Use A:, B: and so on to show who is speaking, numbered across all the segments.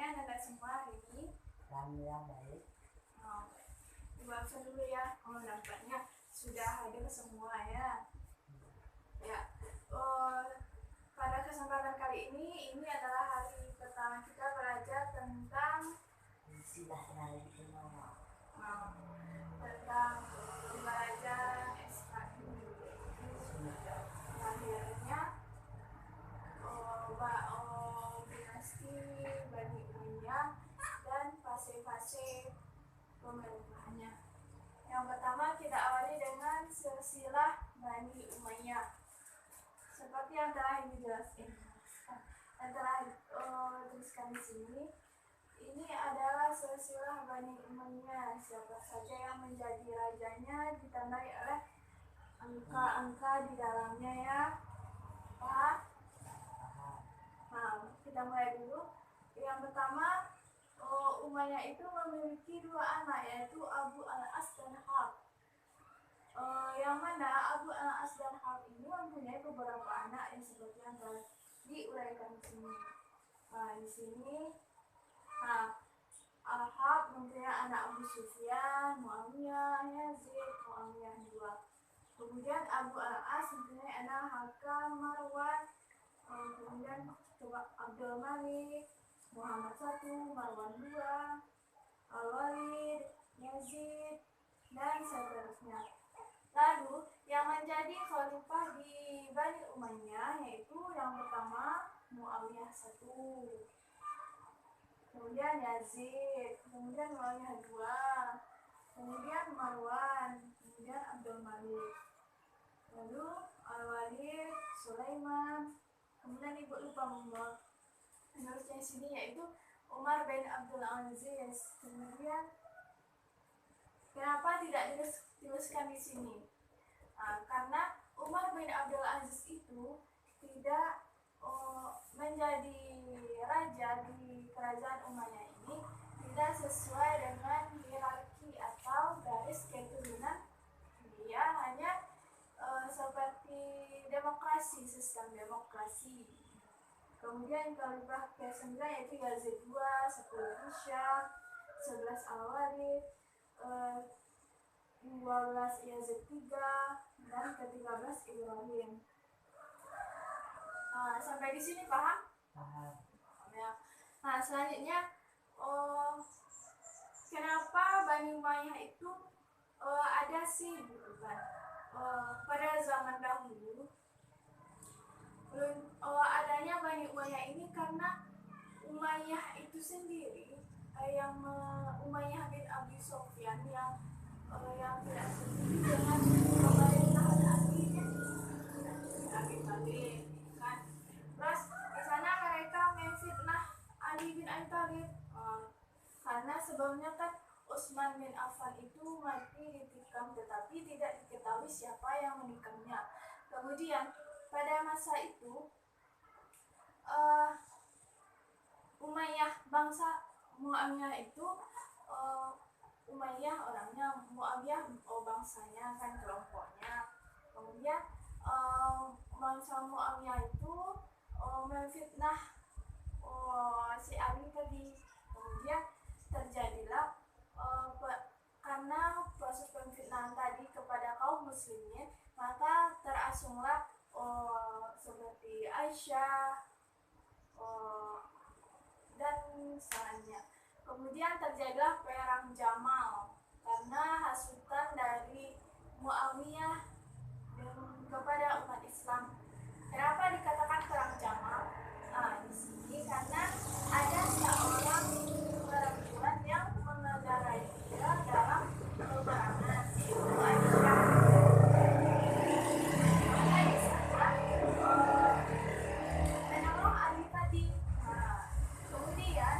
A: kabarnya nenek semua hari ini?
B: Alhamdulillah baik.
A: Ibu absen dulu ya. Nampaknya sudah hadir semua ya. Ya. Pada kesempatan kali ini adalah hari pertama kita belajar tentang tentang belajar SKI. Akhirnya dinasti Bani Umayyah dan fase-fase pemerintahannya. Yang pertama kita awali dengan silsilah Bani Umayyah. Seperti yang telah dijelaskan, yang telah tuliskan di sini, ini adalah silsilah Bani Umayyah. Siapa saja yang menjadi rajanya ditandai oleh angka-angka di dalamnya ya. Paham? Nah, kita mulai dulu. Yang pertama, Umayyah itu memiliki dua anak, yaitu Abu al-As dan Harb. Yang mana Abu al-As dan Harb ini mempunyai beberapa anak yang seperti yang telah diuraikan di sini. Di sini, Al-Harb mempunyai anak Abu Sufyan, Muawiyah, Yazid, Muawiyah II. Kemudian Abu al-As mempunyai anak Hakam, Marwan, kemudian Abdul Malik, Muhammad I, Marwan II, Al-Walid, Yazid, dan seterusnya. Lalu yang menjadi khalifah di Bani Umayyah yaitu yang pertama Muawiyah I, kemudian Yazid, kemudian Muawiyah II, kemudian Marwan, kemudian Abdul Malik, lalu Al-Walid, Sulaiman, kemudian ibu lupa menulisnya sini yaitu Umar bin Abdul Aziz. Kemudian kenapa tidak dituliskan di sini? Karena Umar bin Abdul Aziz itu tidak menjadi raja di kerajaan Umayyah ini tidak sesuai dengan hierarki atau garis keturunan. Dia hanya seperti demokrasi, sistem demokrasi. Kemudian khalifah ke-9 yaitu Yazid II, 10 Hisham, 11 Al-Walid, 12 Yazid III, dan ke-13 Ibrahim. Sampai di sini paham?
B: Paham.
A: Ya. Selanjutnya kenapa Bani Umayyah itu ada sih gitu kan? Pada zaman dahulu adanya Bani Umayyah ini karena Umayyah itu sendiri Umayyah bin Abi Sufyan yang tidak setuju dengan pemerintahan Ali bin Abi Thalib kan. Terus di sana mereka memfitnah Ali bin Abi Thalib karena sebelumnya kan Utsman bin Affan itu mati ditikam tetapi tidak diketahui siapa yang menikamnya. Kemudian pada masa itu Umayyah bangsa Muawiyah itu Umayyah orangnya, Muawiyah bangsanya kan kelompoknya. Kemudian bangsa Muawiyah itu memfitnah si Ali tadi. Kemudian terjadilah karena proses pemfitnahan tadi kepada kaum muslimin, maka terasunglah seperti Aisyah dan misalnya. Kemudian terjadilah perang Jamal karena hasutan dari Muawiyah kepada umat Islam. Kenapa dikatakan perang Jamal? Di sini karena ada seorang perempuan yang mengendarai dia dalam peperangan, yaitu Aisyah. Menolong Ali tadi. Kemudian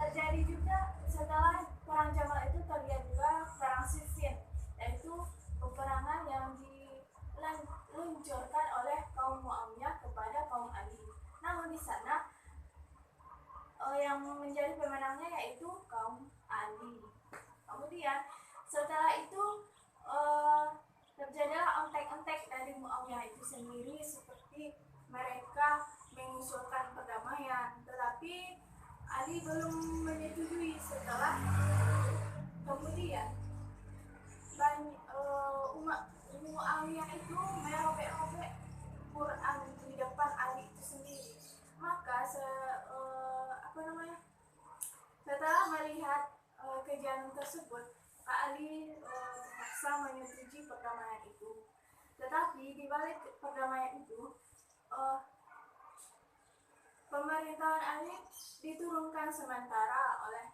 A: terjadi juga setelah perang Jamal itu terjadilah perang Siffin, yaitu peperangan yang diluncurkan oleh kaum Muawiyah kepada kaum Ali. Namun di sana yang menjadi pemenangnya yaitu kaum Ali. Kemudian setelah itu terjadilah ontek-ontek dari Muawiyah itu sendiri, seperti mereka mengusulkan perdamaian, tetapi Ali belum menyetujui. Setelah kemudian Muawiyah itu merobek-robek Quran di depan Ali itu sendiri. Maka setelah melihat kejadian tersebut, Kak Ali terpaksa menyetujui perdamaian itu. Tetapi di balik perdamaian itu, pemerintahan Ali diturunkan sementara oleh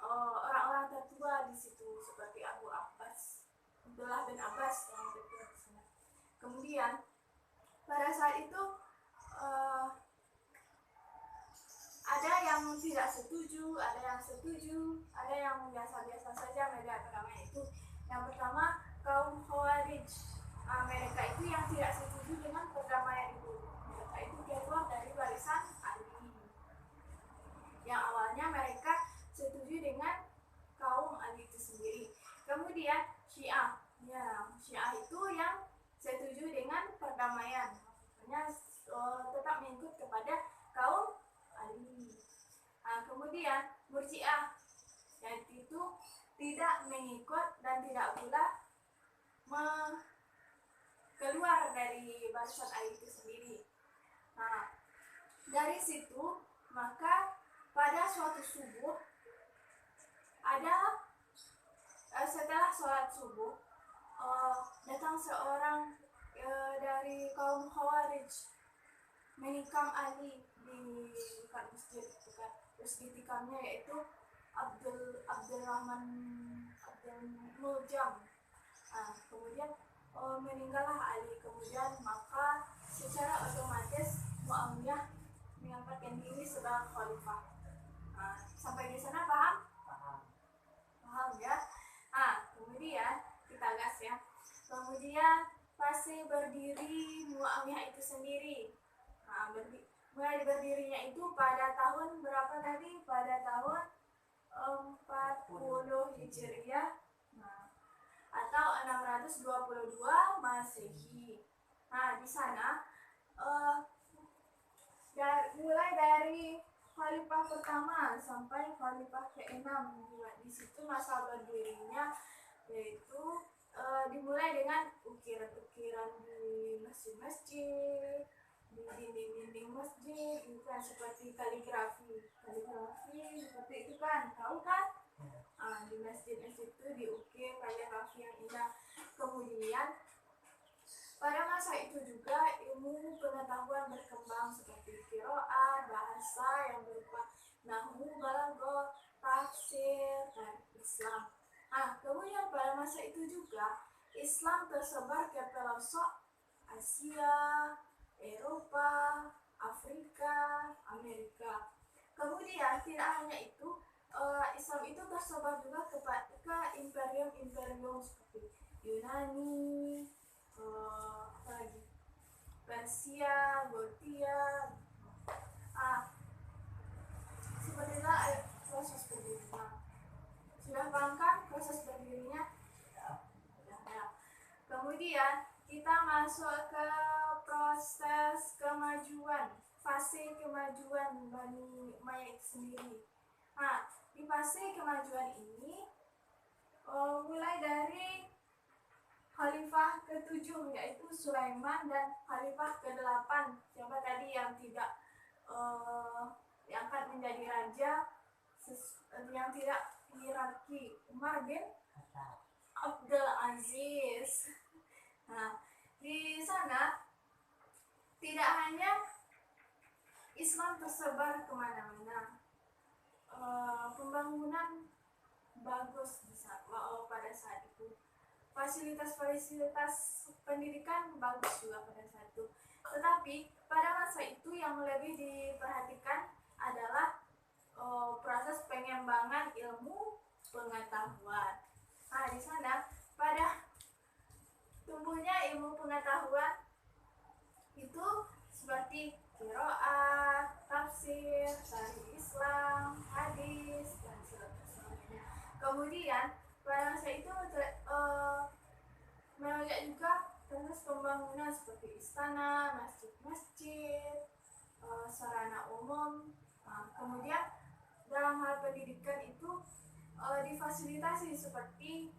A: orang-orang tertua di situ seperti Abdullah bin Abbas yang tertua di sana. Kemudian pada saat itu ada yang tidak setuju, ada yang setuju, ada yang biasa-biasa saja melihat perdamaian itu. Yang pertama, kaum Khawarij. Mereka itu yang tidak setuju dengan perdamaian itu. Mereka itu keluar dari barisan Ali. Yang awalnya mereka setuju dengan kaum Ali itu sendiri. Kemudian Syiah. Ya, Syiah itu yang setuju dengan perdamaian. Maksudnya tetap mengikut kepada kaum Ali. Kemudian Murji'ah, yaitu tidak mengikut dan tidak pula keluar dari barisan Ali itu sendiri. Dari situ maka pada suatu subuh setelah sholat subuh datang seorang dari kaum Khawarij menikam Ali di dekat masjid dekat. Terus ditikamnya yaitu Abdurrahman Abdul Muljam. Kemudian meninggallah Ali. Kemudian maka secara otomatis Muawiyah menyampaikan diri sebagai khalifah. Sampai di sana paham? Paham ya? Kemudian kita gas ya. Kemudian pasti berdiri Muawiyah itu sendiri. Mulai berdirinya itu pada tahun berapa tadi? Pada tahun 40 Hijriah atau 622 Masehi. Di sana mulai dari khalifah pertama sampai khalifah ke-6 di situ masa berdirinya yaitu dimulai dengan ukiran-ukiran di masjid-masjid, di dinding-dinding masjid, itu kan seperti kaligrafi seperti itu kan, tahu kan? Di masjid-masjid itu diukir kaligrafi yang indah. Kemudian pada masa itu juga ilmu pengetahuan berkembang seperti qiraat, bahasa yang berupa nahwu, balaghah, tafsir, dan Islam. Kemudian pada masa itu juga Islam tersebar ke pelosok Asia, Eropa, Afrika, Amerika. Kemudian tidak hanya itu, Islam itu tersebar juga ke imperium-imperium seperti Yunani, Persia, Gothia. Seperti itulah proses berdirinya. Sudah paham kan proses berdirinya? Ya. Kemudian kita masuk ke proses kemajuan, fase kemajuan Bani Umayyah sendiri. Di fase kemajuan ini mulai dari Khalifah ke-7 yaitu Sulaiman dan Khalifah ke-8 siapa tadi yang tidak diangkat menjadi raja, yang tidak hierarki, Umar bin Abdul Aziz. Di sana tidak hanya Islam tersebar kemana-mana, pembangunan bagus pada saat itu. Fasilitas pendidikan bagus juga pada saat itu. Tetapi pada masa itu yang lebih diperhatikan adalah proses pengembangan ilmu pengetahuan. Di sana pada tumbuhnya ilmu pengetahuan itu seperti qiraat, tafsir, tarikh Islam, hadis, dan sebagainya. Kemudian pada masa itu melihat juga proses pembangunan seperti istana, masjid-masjid, sarana umum. Kemudian dalam hal pendidikan itu difasilitasi seperti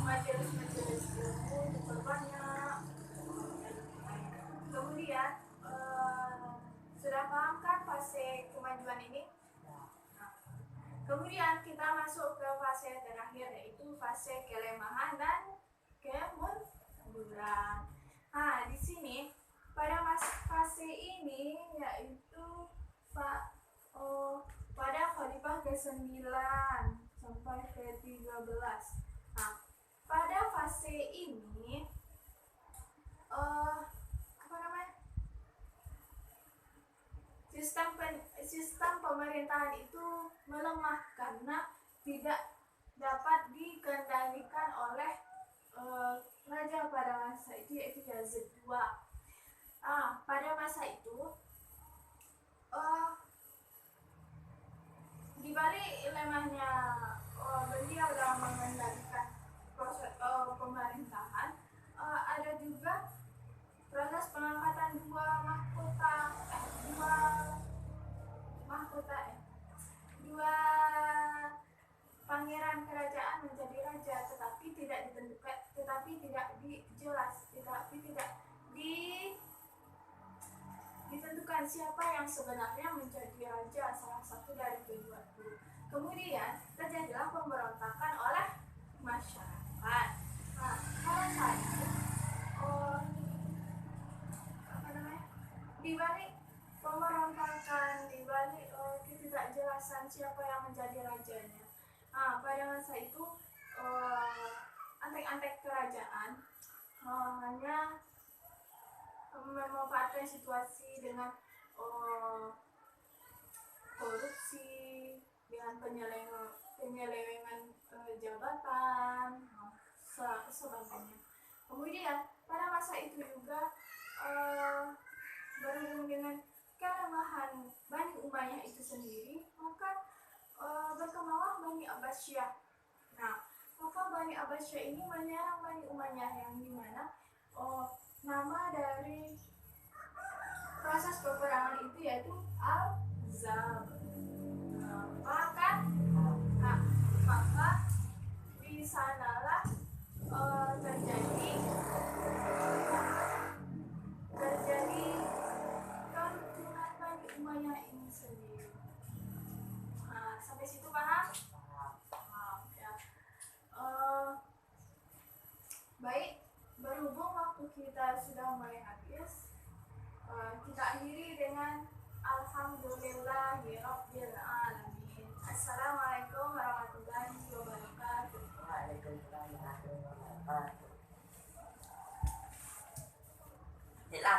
A: majelis-majelis ilmu diperbanyak. Kemudian sudah paham kan fase kemajuan ini? Kemudian kita masuk ke fase terakhir, yaitu fase kelemahan dan kemunduran. Nah, di sini pada fase ini yaitu pada khalifah ke-9 sampai ke-13. Nah, pada fase ini sistem pemerintahan itu melemah karena tidak dapat dikendalikan oleh raja pada masa itu, yaitu Yazid II. Pada masa itu di balik lemahnya beliau dalam mengendalikan proses pemerintahan, ada juga proses pengangkatan dua pangeran kerajaan menjadi raja, tetapi tidak ditentukan siapa yang sebenarnya menjadi raja salah satu dari kedua itu. Kemudian terjadilah pemberontakan oleh masyarakat. Nah, pada saat itu di balik pemberontakan, di balik ketidakjelasan siapa yang menjadi rajanya, pada masa itu antek-antek kerajaan hanya memanfaatkan situasi dengan korupsi, dengan penyelewengan jabatan, sebagainya. Kemudian pada masa itu juga berhubung dengan kelemahan Bani Umayyah itu sendiri, maka berkembanglah Bani Abbasiyah. Nah, maka Bani Abbasiyah ini menyerang Bani Umayyah, yang dimana nama dari proses peperangan itu yaitu Al-Zab. Maka di sanalah terjadi kerukunan Bani Umayyah ini sendiri. Sampai situ paham? Ya. Baik, berhubung waktu kita sudah mulai habis, kita akhiri dengan Alhamdulillahirabbil alamin. Assalamualaikum warahmatullahi wabarakatuh.
B: Waalaikumsalam warahmatullahi wabarakatuh.